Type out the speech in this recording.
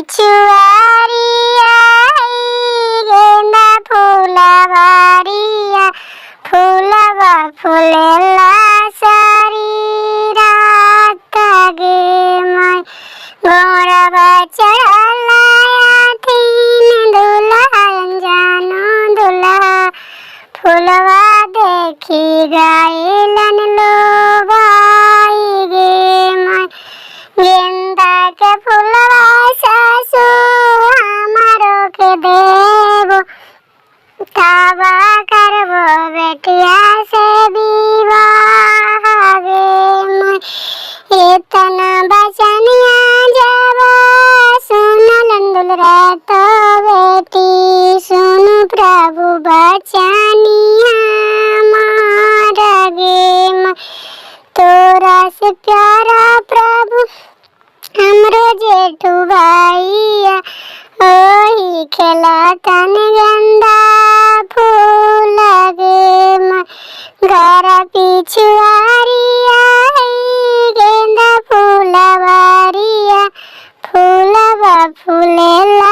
पिछुआरिया गेंदा फूलवारिया फूलवा फूलेला सारी रात गे माई गोरवा चढ़ला थीन दुल्हन जानो दुल्हा फूलवा देखी गायलन लोगाई गे माई गेंदा के फूलवा सासु हमारो के देबो तावा करबो बेटिया से विवाह गे माई इतना बचनिया जब सुनलन दुलरा तो बेटी सुन प्रभु बचनिया मारा गे माई तोरा से प्यारा प्रभु हमरो जेठू भाइया ओही खेलतन गेंदा फूल गे माई घर पिछुआरिया गेंदा फूलवारिया फूलवा फूलेला